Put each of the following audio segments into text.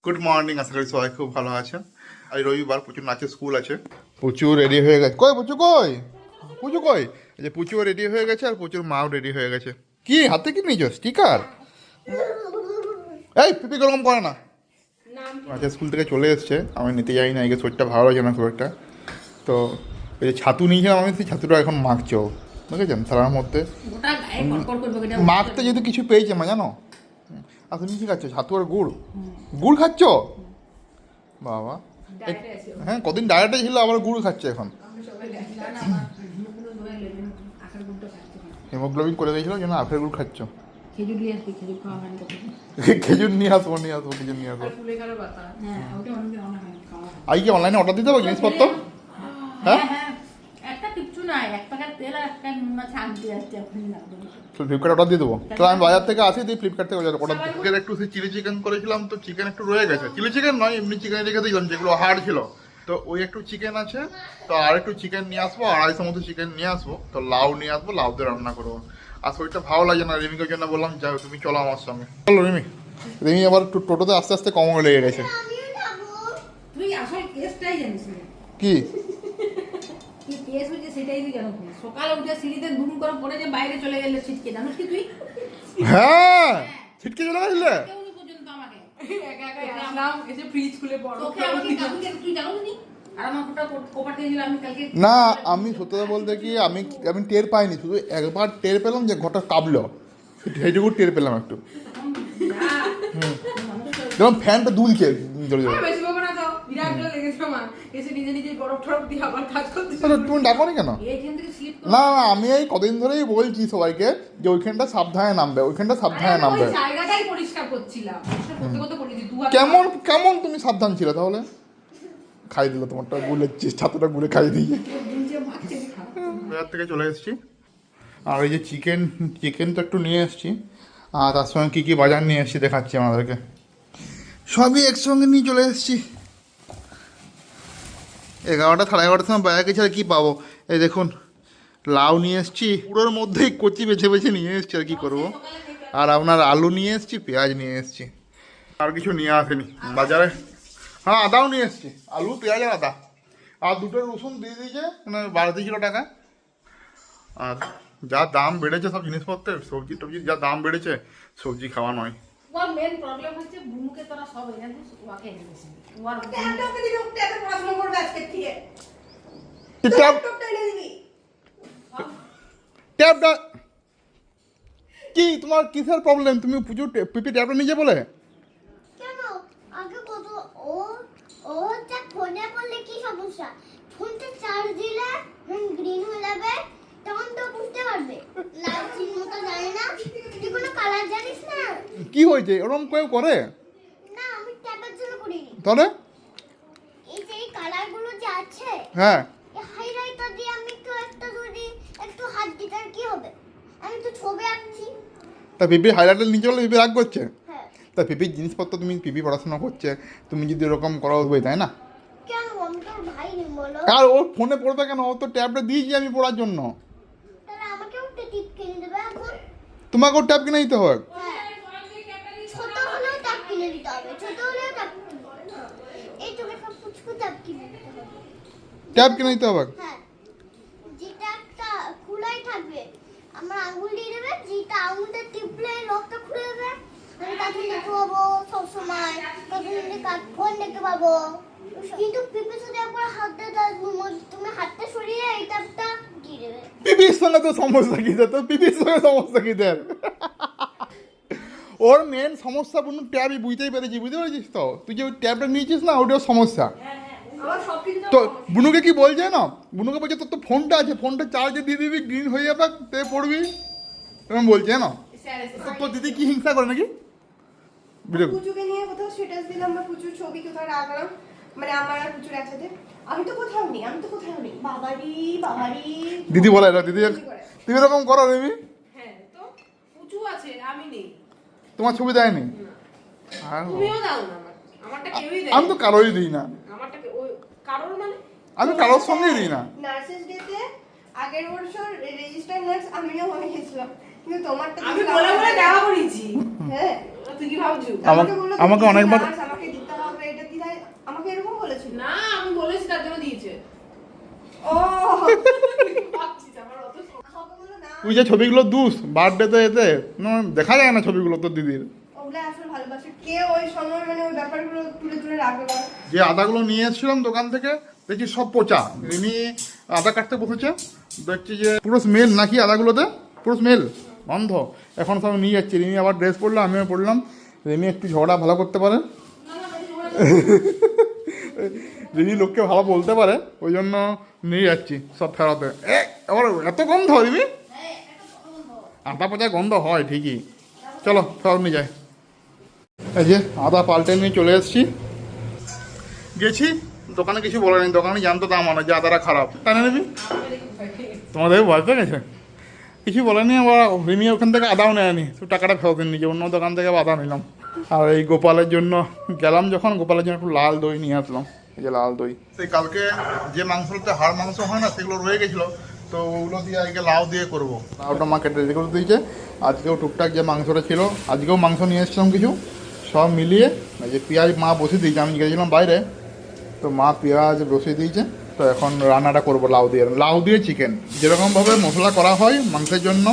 Good morning, আশা করি সবাই খুব ভালো আছেন। আজ রবিবার, প্রচুর নাচের স্কুল আছে। প্রচুর রেডি হয়ে গেছে। কই পুচু, কই পুচু, কই? এই যে পুচুও রেডি হয়ে গেছে আর প্রচুর মাও রেডি হয়ে গেছে। কি হাতে কি নিয়েছো? স্টিকার? এই পিপি গরম করে না। নাচের স্কুল থেকে চলে এসছে, আমি নিতে যাই না, একে শরীরটা ভালো লাগে না খুব একটা। তো এই যে ছাতু নিয়েছিলাম আমি, সেই ছাতুটা এখন মাখছো, বুঝেছেন? থালার মধ্যে মাখতে যেহেতু কিছু পেয়েছে মা, জানো? আর তুমি কি খাচ্ছ? ছাতু আর গুড়? গুড় খাচ্ছ? বাবা, হ্যাঁ, কদিন ডায়েটে ছিল, আবার গুড় খাচ্ছে এখন। হিমোগ্লোবিন করে গেছিল, যেন আপেল গুড় খাচ্ছ। খেজুর নিয়ে আসবো, খেজুর নিয়ে আসবো। আই কি অনলাইনে অর্ডার দিতে হবে জিনিসপত্র? হ্যাঁ, ফ্লিপকার্ট অর্ডার দিয়ে দেবো। তো আমি বাজার থেকে আসি, দিয়ে ফ্লিপকার্ট থেকে অর্ডার দিই। একটু সেই চিলি চিকেন করেছিলাম, তো চিকেন একটু রয়ে গেছে। চিলি চিকেন নয়, এমনি চিকেন রেখে দিলাম, যেগুলো হার্ড ছিল। তো ওই একটু চিকেন আছে, তো আর একটু চিকেন নিয়ে আসবো, 250 মতো চিকেন নিয়ে আসবো। তো লাউ নিয়ে আসবো, লাউ দিয়ে রান্না করবো। আর শরীরটা ভালো লাগে না, রিমিকে জন্য বললাম যাও তুমি চলো আমার সঙ্গে। চলো রিমি। রিমি আবার টোটোতে আস্তে আস্তে কমও লেগে গেছে। কি হ্যাঁ, ছিটকে চলে গেছিলে? না, আমি সত্যি বলতে কি, আমি টের পাইনি, শুধু একবার টের পেলাম যে ঘরটা কাঁপলো, সেইটুকু টের পেলাম একটু। যেমন ফ্যানটা দুলছে জোরে জোরে। তুমি ডাকো নি কেন? না না, আমি এই কদিন ধরেই বলছি সবাইকে যে ওইখানটা সাবধানে নামবে, ওইখানটা সাবধানে নামবে। কেমন কেমন তুমি সাবধান ছিল তাহলে? খাই দিল তোমারটা, গুলের ছাতুটা গুলে খাই দিয়ে। বাজার থেকে চলে এসেছি, আর ওই যে চিকেন তো একটু নিয়ে এসেছি, আর তার সঙ্গে কী কী বাজার নিয়ে এসেছি দেখাচ্ছি আমাদেরকে। সবই একসঙ্গে নিয়ে চলে এসেছি। 11টা 11:30 সময় বাজার গেছি, আর কী পাবো? এই দেখুন, লাউ নিয়ে এসেছি, পুরোর মধ্যেই কচি বেছে বেছে নিয়ে এসেছি, আর কী করবো। আর আপনার আলু নিয়ে এসেছি, পেঁয়াজ নিয়ে এসেছি, আর কিছু নিয়ে আসেনি বাজারে। হ্যাঁ, আদাও নিয়ে এসেছি, আলু পেঁয়াজ আর আদা, আর দুটো রসুন দিয়ে দিয়েছে, মানে বাড়তি ছিল টাকা। আর যা দাম বেড়েছে সব জিনিসপত্রের, সবজি টবজির যা দাম বেড়েছে, সবজি খাওয়া নয়। কি তোমার কিসের প্রবলেম? তুমি পুজো পিপি ট্যাবটা নিয়ে বলে কেন? আগে কত ও ও যা ফোনে বললে কি সমস্যা? ফোনটা চার্জ দিলে গ্রিন হয়ে যাবে, তখন তো বুঝতে পারবে। লাল চিহ্ন তো জানে না, তুই কোনো কালার জানিস না? কি হয়েছে? ওরকম কেউ করে না, আমি ট্যাবের জন্য করিনি। তাহলে এই যে এই কালারগুলো যে আছে, হ্যাঁ, এই হাইলাইটার দিয়ে আমি একটু হাত দিতে কি হবে? আমি তো ছবি আঁকছি। তা পিপি হাইলাইটার নিচে বলে পিপি রাগ করছে? হ্যাঁ। তা পিপির জিনিসপত্র, তুমি পিপি পড়াশোনা করছে, তুমি যদি এরকম করা হবে, তাই না? কেন? আমি তোর ভাই নি বলো। আর ওর ফোনে পড়বে কেন? ও তো ট্যাবটা দিয়েছি আমি পড়ার জন্য। তাহলে আমাকেও একটা টিপ কিনে দেবে এখন। তোমাকেও ট্যাব কিনে দিতে হবে? ছোট হলেও ট্যাব কিনে দিতে হবে, ছোট হলেও ট্যাব কিনে দিতে হবে। এই তোকে সব পুচকু ট্যাব কিনে দিতে হবে। ট্যাব কিনে দিতে হবে? হ্যাঁ, যেটা একটা খোলাই থাকবে, আমার আঙুল দিয়ে দেবে, যেটা আঙুলটা টিপলে লকটা খুলে যাবে। আমি কার্টুন দেখতে পাবো সবসময়, ফোন দেখতে পাবো। কিন্তু পিপি শুধু একবার হাত দিয়ে তুমি হাতটা সরিয়ে এই ট্যাবটা দিয়ে দেবে। পিপির সঙ্গে তো সমস্যা কি? তো পিপির সঙ্গে সমস্যা কি দেয়? ওর মেন সমস্যা বুনু ট্যাবই, বুঝতেই পেরেছি, বুঝতে পেরেছিস তো? তুই যে ওই ট্যাবটা নিয়েছিস না, ওটাও সমস্যা। তো বুনুকে কি বলছে না, বুনুকে বলছে তোর তো ফোনটা আছে, ফোনটা চার্জে দিয়ে দিবি, গ্রিন হয়ে যাবে, তে পড়বি, এরকম বলছে না? তোর দিদি কি হিংসা করে নাকি? পুচুকে নিয়ে কোথাও স্ট্যাটাস দিলাম বা পুচুর ছবি কোথাও রাখলাম, মানে আমার আর পুচুর একসাথে, আমি তো কোথাও নেই। বাবারি দিদি বলে না, দিদি তুমি এরকম করো রিমি? হ্যাঁ, তো পুচু আছে, আমি নেই। তোমার ছবি দেয়নি? তুমিও দাও না, আমারটা কেউই দেয়। আমি তো কারোই দিই না। আমারটা ওই কারোর মানে আমি কারোর সঙ্গেই দিই না। নার্সেস ডেতে আগের বছর রেজিস্টার নার্স আমিও হয়ে গেছিলাম, কিন্তু তোমারটা আমি বলে বলে দেওয়া করেছি। হ্যাঁ, তুই কি ভাবছো? আমাকে অনেকবার আমাকে দিতে ভাবছিস আমার অত সবগুলো না তুই যে ছবিগুলো দুস বার্থডেতে এতে দেখা যায় না ছবিগুলো তোর দিদির। ওগুলো আসলে ভালোবাসে কে ওই সময় মানে ওই ব্যাপারগুলো তুলে তুলে রাখবে বল? যে আদাগুলো নিয়ে এসেছিলাম দোকান থেকে দেখছি সব পচা। রিমি আদা কাটতে বসেছে, দেখছি যে পুরো স্মেল নাকি আদাগুলোতে, পুরো স্মেল গন্ধ। এখন সব নিয়ে যাচ্ছি। রিমি আবার ড্রেস পরলো, আমিও পরলাম। রিমি একটু ঝগড়া ভালো করতে পারে, রিমি লোককে ভালো বলতে পারে, ওই জন্য নিয়ে যাচ্ছি সব ফেরাতে। আবার এত গন্ধ রিমি, আদা পচা গন্ধ হয় ঠিকই। চলো ফেরত নিয়ে যায়। এই যে আদা পাল্টে নিয়ে চলে এসেছি। গেছি দোকানে, কিছু বলেনি, দোকানে জানতো দাম অনেক যে আদাটা খারাপ, তাই না রিমি? তোমাদের ভয় পেয়ে গেছে, কিছু বলেনি। আবার রিমি ওখান থেকে আদাও নেয়নি, তো টাকাটা ফেরত নিজে অন্য দোকান থেকে আদা নিলাম। আর এই গোপালের জন্য গেলাম যখন, গোপালের জন্য একটু লাল দই নিয়ে আসলাম। এই যে লাল দই, সেই কালকে যে মাংসতে হাড় মাংস হয় না সেগুলো রয়ে গেছিলো, তো ওগুলো দিয়ে আজকে লাউ দিয়ে করবো। লাউটা মা কেটে রেডি করে দিয়েছে। আজকেও টুকটাক যে মাংসটা ছিল, আজকেও মাংস নিয়ে এসেছিলাম কিছু, সব মিলিয়ে। এই যে পেঁয়াজ মা বসিয়ে দিয়েছে, আমি গেছিলাম বাইরে, তো মা পেঁয়াজ বসিয়ে দিয়েছে। তো এখন রান্নাটা করবো লাউ দিয়ে চিকেন। যেরকমভাবে মশলা করা হয় মাংসের জন্য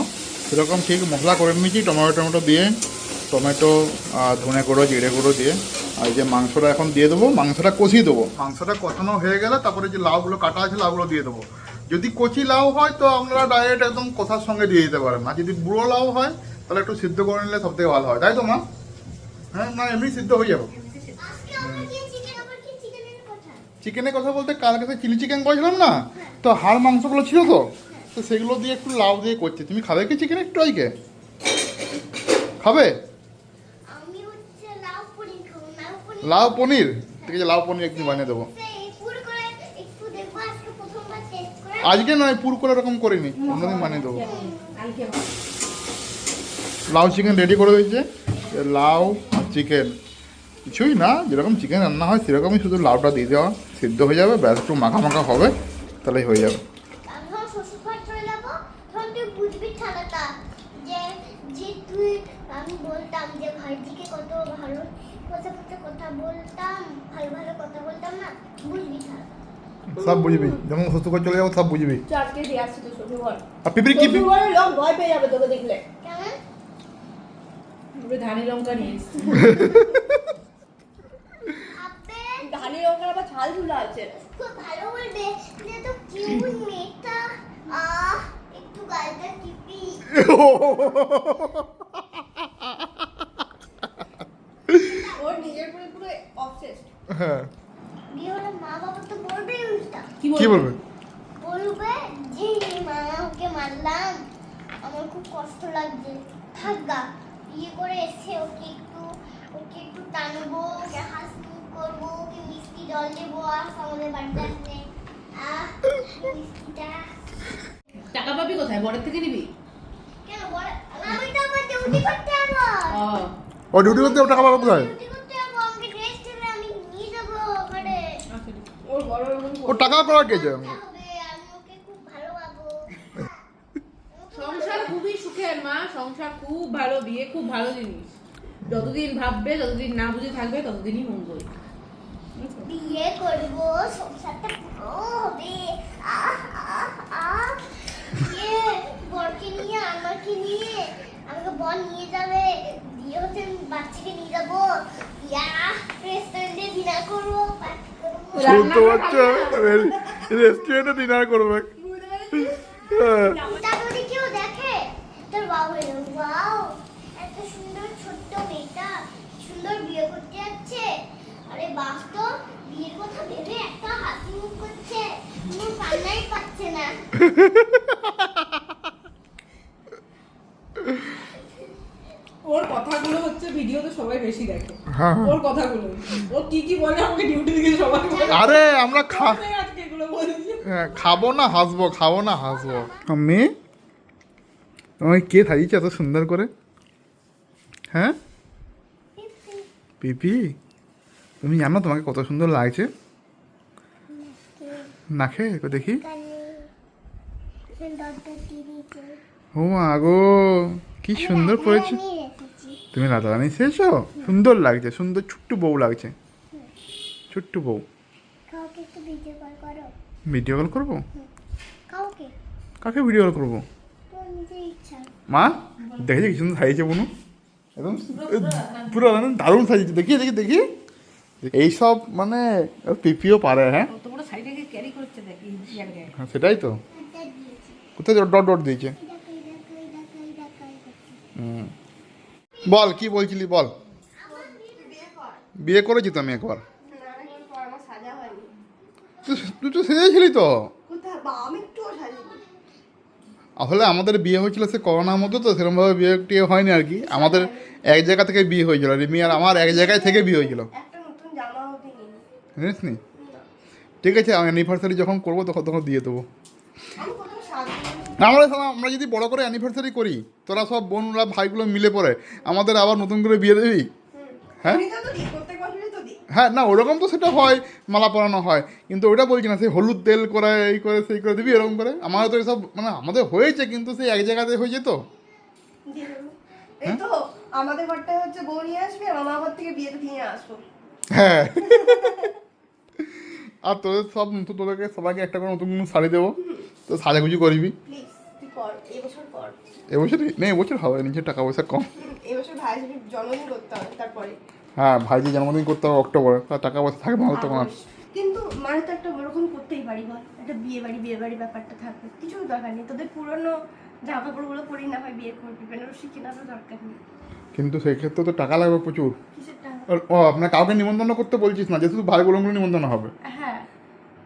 সেরকম ঠিক মশলা করে নিয়েছি, টমেটো দিয়ে, টমেটো ধনে গুঁড়ো জিরে গুঁড়ো দিয়ে। আর যে মাংসটা এখন দিয়ে দেবো, মাংসটা কষিয়ে দেবো। মাংসটা কষানো হয়ে গেলে তারপরে যে লাউগুলো কাটা আছে লাউগুলো দিয়ে দেবো। যদি কচি লাউ হয় তো আপনারা ডাইরেক্ট একদম কষার সঙ্গে দিয়ে দিতে পারেন, আর যদি বুড়ো লাউ হয় তাহলে একটু সিদ্ধ করে নিলে সব থেকে ভালো হয়, তাই তো মা? হ্যাঁ, না এমনি সিদ্ধ হয়ে যাবে। চিকেনের কথা বলতে কালকে তো চিলি চিকেন করেছিলাম না, তো হাড় মাংসগুলো ছিল, তো সেগুলো দিয়ে একটু লাউ দিয়ে করছি। তুমি খাবে কি চিকেন একটু আজকে? খাবে লাউ পনির? ঠিক আছে, লাউ পনির একদিন বানিয়ে দেবো। আজকে নয়, পুর করে এরকম করিনি, অন্যদিন বানিয়ে দেবো। লাউ চিকেন রেডি করে দিয়েছে। লাউ আর চিকেন কিছুই না, যেরকম চিকেন রান্না হয় সেরকমই, শুধু লাউটা দিয়ে দেওয়া, সিদ্ধ হয়ে যাবে, ব্যাস একটু মাখা মাখা হবে, তাহলেই হয়ে যাবে। আমি বলতাম যে ভাইজিকে কত ভালো কথা বলতাম, ভালো ভালো কথা বলতাম না, বুঝবি তাহলে সব বুঝবি, যখন শ্বশুর চলে যাবো সব বুঝবি। আজকে দিয়ে আসছি তো শ্বশুর ঘর। আর পিপির কি লোক ভয় পেয়ে যাবে তোকে দেখলে। কেমন ধানি লঙ্কা নিয়ে এসেছি। আপে ধানি লঙ্কার আবার ঝাল ঝুলা আছে। খুব ভালো বলবে যে তো কিউট মেয়েটা। একটু গালটা টিপি। ওর নিজের পুরো পুরো অবসেসড। হ্যাঁ, বিয়ে হলে মা বাবা তো বলবেই উল্টা। কি বলবে? বলবে যে মা ওকে মারলাম, আমার খুব কষ্ট লাগছে, থাকগা বিয়ে করে এসে ওকে একটু টানবো, ওকে হাসি করবো, ওকে মিষ্টি জল দেবো, আর আমাদের বাড়িতে আসলে মিষ্টিটা। টাকা পাবি কোথায়? বড়ের থেকে নিবি? কেন বলে আমি তো আমার ডিউটি করতে যাবো। ও ডিউটি করতে টাকা পাবো কোথায়? ডিউটি করতে যাবো, আমাকে ড্রেস দেবে, আমি নিয়ে যাবো ওখানে। ওর বড় ও টাকা করা কে যায়? হবে, আমি ওকে খুব ভালোবাসবো। সংসার খুবই সুখের মা, সংসার খুব ভালো, বিয়ে খুব ভালো জিনিস। যতদিন ভাববে, যতদিন না বুঝে থাকবে, ততদিনই মঙ্গল। বিয়ে করবো, সংসারটা পুরো হবে। বিয়ে বরকে নিয়ে, আমাকে নিয়ে, আমাকে বর নিয়ে যাবে, বিয়ে হচ্ছে বাচ্চাকে নিয়ে যাবো, রেস্টুরেন্টে ডিনার করবো, পার্টি করবো। ছোট বাচ্চা রেস্টুরেন্টে ডিনার করবে। তা যদি কেউ দেখে তোর বাবু ওয়াও এত সুন্দর ছোট্ট মেয়েটা সুন্দর বিয়ে করতে যাচ্ছে, আরে বাস্তব বিয়ের কথা ভেবে একটা হাসি মুখ করছে, কোনো কান্নাই পাচ্ছে না। ওর কথাগুলো হচ্ছে ভিডিওতে সবাই বেশি দেখে। হ্যাঁ। ওর কথাগুলো ও কি বলে আমাকে ডিউটি থেকে সবাই বলে। আরে আমরা আজকে এগুলো বলেছি। খাবো না হাসবো, খাবো না হাসবো। আমি তোমায় কে সাজিয়েছে এত সুন্দর করে? হ্যাঁ পিপি, তুমি জানো তোমাকে কত সুন্দর লাগছে নাকে? দেখি। ও মা গো, কি সুন্দর পড়েছে। তুমি রাধারানী শেষো, সুন্দর লাগছে, সুন্দর ছোট্ট বউ লাগছে, ছোট্ট বউ। ভিডিও কল করবো? কাকে ভিডিও কল করবো? তোর নিজের ইচ্ছা। মা দেখেছি কি সুন্দর সাজিয়েছে বোনু, একদম পুরো একদম দারুণ সাজিয়েছে। দেখি এইসব মানে পিপিও পারে। হ্যাঁ তো পুরো সাইডে ক্যারি করছে দেখি জায়গায়। হ্যাঁ সেটাই তো। এটা দিয়েছি। কোথায় ডট ডট দিয়েছে? হুম। বল কি বলছিলি বল। বিয়ে করেছি তো আমি একবার। আমার সাজা হয়নি। তুই তো সেজেছিলি তো। কোথায় বা আমি একটুও সাজিনি। আসলে আমাদের বিয়ে হয়েছিল সে করোনার মধ্যে, তো সেরকমভাবে বিয়ে টিয়ে হয়নি আর কি। আমাদের এক জায়গা থেকে বিয়ে হয়েছিল, রিমি আর আমার এক জায়গায় থেকে বিয়ে হয়েছিল, একটা নতুন জামা অবধি নিই। জানিস নি? ঠিক আছে, আমি অ্যানিভার্সারি যখন করবো তখন দিয়ে দেবো। আমি কোথাও সাজিনি। আমরা যদি বড় করে অ্যানিভার্সারি করি, তোরা সব বোনরা ভাইগুলো মিলে পড়ে আমাদের আবার নতুন করে বিয়ে দিবি? হ্যাঁ এমনিতেও তো দিই, প্রত্যেক বছরই তো দিই। হ্যাঁ, না ওরকম তো সেটা হয়, মালা পরানো হয়, কিন্তু ওইটা বলছি না সেই হলুদ তেল করে এই করে সেই করে দিবি এরকম করে। আমাদের তো এসব মানে আমাদের হয়েছে, কিন্তু সেই এক জায়গাতে হয়েছে তো। দিয়ে দেবো। এই তো আমাদের ঘরটায় হচ্ছে বউ নিয়ে আসবে, আর আমার ঘর থেকে বিয়েতে নিয়ে আসবো। হ্যাঁ আর তোদেরকে সবাইকে একটা করে নতুন নতুন শাড়ি দেবো, তো সাজাগুজি করবি। প্লিজ তুই কর, এবছর কর। এবছরই নেই, এবছর হবে, নিজের টাকা পয়সা কম। এবছর ভাই জন্মদিন করতে হবে, তারপরে হ্যাঁ, ভাইজি জন্মদিন করতে হবে অক্টোবরে, তার টাকা পয়সা থাকবে না তখন আর। কিন্তু মানে তো একটা ওরকম করতেই পারি বল, একটা বিয়ে বাড়ি ব্যাপারটা থাকবে, কিছু দরকার নেই। তোদের পুরনো জামা কাপড়গুলো পরি না হয় বিয়ে করবি, বেনারসি কেনারও দরকার নেই। কিন্তু সেই ক্ষেত্রে তো টাকা লাগবে প্রচুর। কিসের টাকা? ও আপনার কাউকে নিমন্ত্রণ করতে বলছিস না, যে শুধু ভাইগুলো নিমন্ত্রণ হবে? হ্যাঁ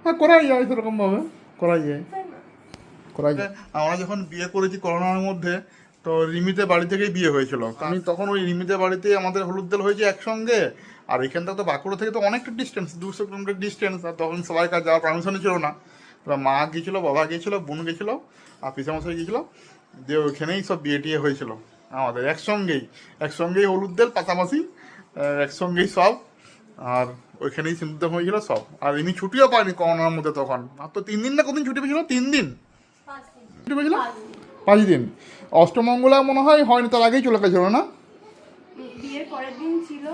হ্যাঁ, করাই যায় সেরকম ভাবে, করাই যায়। তাই না? করাই যায়। আমরা যখন বিয়ে করেছি করোনার মধ্যে, তো রিমিতে বাড়ি থেকেই বিয়ে হয়েছিল। আমি তখন ওই রিমিতে বাড়িতেই আমাদের হলুদ তেল হয়েছে একসঙ্গে। আর এখান থেকে তো বাঁকুড়া থেকে তো অনেকটা ডিস্টেন্স, 200 কিলোমিটার ডিস্টেন্স। আর তখন সবাই কাজ যাওয়ার পারমিশনই ছিল না। এবার মা গিয়েছিলো, বাবা গিয়েছিলো, বোন গিয়েছিলো, আর পিসামশাই গিয়েছিলো, দিয়ে ওইখানেই সব বিয়ে টিয়ে হয়েছিল আমাদের একসঙ্গেই হলুদ তেল পাশাপাশি, একসঙ্গেই সব। আর ওইখানেই সিন্দুর হয়েছিল সব। আর এমনি ছুটিও পাইনি করোনার মধ্যে তখন। আর তো 3 দিন না কদিন ছুটি পেয়েছিল, 3 দিন ছুটি পেয়েছিল, 5 দিন। অষ্টমঙ্গলা মনে হয়নি, তার আগেই চলে গেছিল না? বিয়ের পরের দিন ছিল,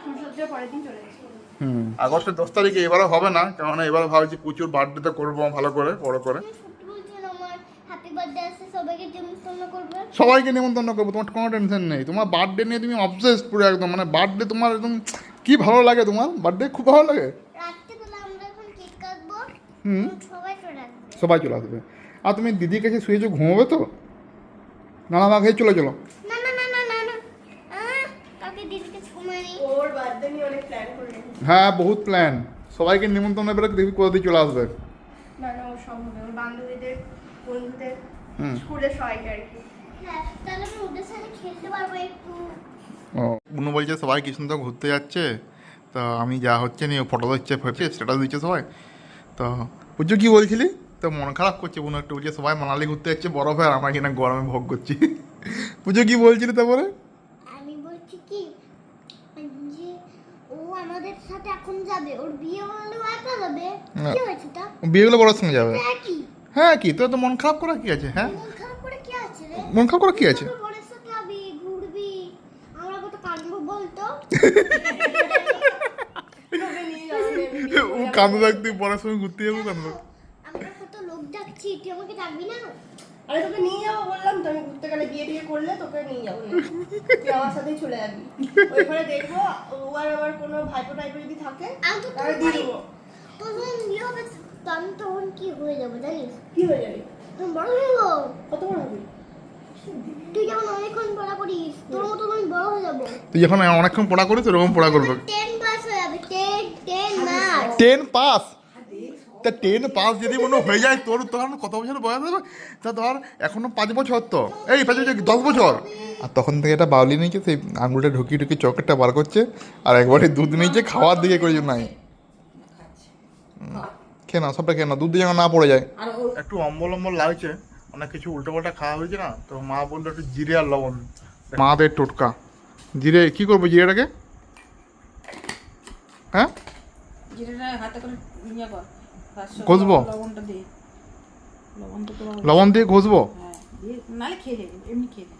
ফুলসজ্জার পরের দিন চলে গেছিল। আগস্টের 10 তারিখে এবারও হবে না, কেননা এবার ভাবছি প্রচুর বার্থডেতে করবো ভালো করে, বড় করে। সত্যি বলছেন, আমার হ্যাপি বার্থডে আছে, সবাইকে নিমন্ত্রণ করবে। সবাইকে নিমন্ত্রণ করবো, তোমার কোনো টেনশন নেই। তোমার বার্থডে নিয়ে তুমি অবসেসড পুরো একদম, মানে বার্থডে তোমার একদম কি ভালো লাগে, তোমার বার্থডে খুব ভালো লাগে। রাত্রিবেলা আমরা এখন কেক কাটবো, সবাই চলে আসবে। সবাই চলে আসবে। আর তুমি দিদির কাছে শুয়েছো, ঘুমোবে তো? না না, খেয়ে চলে চলো। না না না না না না, কালকে দিদিকে সময় নেই। ওর বার্থডে নিয়ে অনেক প্ল্যান করে রেখেছি। হ্যাঁ, বহুত প্ল্যান। সবাইকে নিমন্ত্রণ এবারে দেখবি কোথা দিয়ে চলে আসবে। না না, ওর সম্ভব নয়। ওর বান্ধবীদের, বন্ধুদের, হুম। স্কুলের সবাইকে আর কি। হ্যাঁ, তাহলে আমি ওদের সাথে খেলতে পারবো একটু। ও বুনু বলছে সবাই কি সুন্দর ঘুরতে যাচ্ছে, তো আমি যা হচ্ছে নিয়ে ফটো দিচ্ছে, স্ট্যাটাস দিচ্ছে সবাই। তো পুজো কি বলছিলি? তো মন খারাপ করছে বুনু একটু, বলছে সবাই মানালি ঘুরতে যাচ্ছে বরফে, আর আমরা কিনা গরমে ভোগ করছি। পুজো কি বলছিলি তারপরে? আমি বলছি কি যে ও আমাদের সাথে এখন যাবে, ওর বিয়ে হলে ও একা যাবে। কি হয়েছে তা? বিয়েগুলো বড়োর সঙ্গে যাবে। কি হ্যাঁ, কি তোর তো মন খারাপ করা কি আছে? হ্যাঁ, মন খারাপ করে কি আছে রে? মন খারাপ করা কি আছে? তুই বরের সাথে যাবি, ঘুরবি, আমরা কত কাঁদবো বলতো। তোকে নিয়ে যাবো না, এমনি ও কান্দু থাক, তুই পরের সঙ্গে ঘুরতে যাবো কান্দু। আমরা কত লোক ডাকছি, তুই আমাকে ডাকবি না? আরে তোকে নিয়ে যাবো বললাম তো, আমি ঘুরতে গেলে বিয়ে করলে তোকে নিয়ে যাবো না। তুই আমার সাথেই চলে যাবি। ওইখানে দেখবো ও আর আমার কোনো ভাইপো টাইপের যদি থাকে আমি তো তাহলে দিয়ে দেবো। তোর যখন বিয়ে হবে তখন কি হয়ে যাবো জানিস? কি হয়ে যাবে? তখন বড় হয়ে যাবো। কত বড় হবে? তুই যেমন অনেকক্ষণ পড়া করিস, তোর মতো আমি বড় হয়ে যাবো। তুই যখন অনেকক্ষণ পড়া করিস ওরকম পড়া করবে। 10 পাস হয়ে যাবে, 10 মাস। 10 পাস? তা 10 পাস যদি মনে হয়ে যায়, তোর তখন কত বছর বয়স হবে? তা ধর এখনো 5 বছর, তো এই 5 বছর 10 বছর। আর তখন থেকে একটা বাউলি নিয়েছে, সেই আঙুলটা ঢুকিয়ে ঢুকিয়ে চকেটটা বার করছে, আর একবারে দুধ নিয়েছে, খাওয়ার দিকে করেছে নাই। খেয়ে না, সবটা খেয়ে না, দুধ দিয়ে যেন না পড়ে যায়। একটু অম্বল অম্বল লাগছে, অনেক কিছু উল্টো পাল্টা খাওয়া হয়েছে না, তো মা বললো একটু জিরে আর লবণ। মাদের টোটকা জিরে, কি করবো জিরেটাকে? হ্যাঁ, যেটা হাতে করে ইয়ে কর, ঘষবো? লবণটা দিয়ে, লবণটা তো লবণ দিয়ে ঘষবো? হ্যাঁ, দিয়ে নালে খেয়ে যাবে, এমনি খেয়ে দে,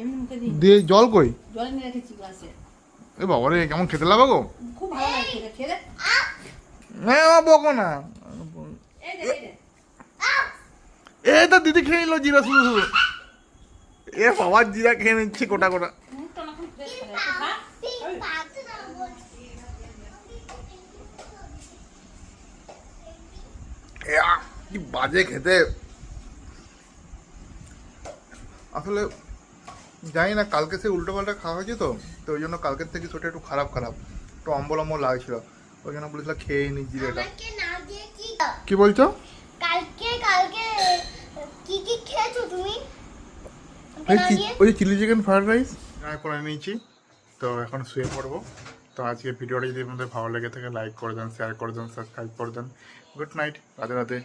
এমনি মুখে দিই। দিয়ে জল কই? জলে নিয়ে রেখেছি গ্লাসে, এ বাবা রে, কেমন খেতে লাগবে গো। খুব ভালো লাগে খেতে, খেয়ে দে। বকো না। এই দে, এই দে। এ তো দিদি খেয়ে নিল জিরা শুধু শুধু। এ বাবার জিরা খেয়ে নিচ্ছে গোটা গোটা। এ কি বাজে খেতে। আসলে জানি না, কালকে সে উল্টো পাল্টা খাওয়া হয়েছে তো ওই জন্য কালকের থেকে শরীরটা একটু খারাপ একটু অম্বল অম্বল লাগছিল, ওই জন্য বলেছিলাম খেয়ে নি জিরেটা। আমাকে না দিয়ে কি কি বলছো? কালকে কি কি খেয়েছো তুমি? আমাকে না দিয়ে? ওই চিলি চিকেন ফ্রাইড রাইস করে নিয়েছি, তো এখন শুয়ে পড়বো। তো আজকে ভিডিওটা যদি আপনাদের ভালো লেগে থাকে লাইক করে দেন, শেয়ার করে দেন, সাবস্ক্রাইব করে দেন। Good night, Radhe Radhe.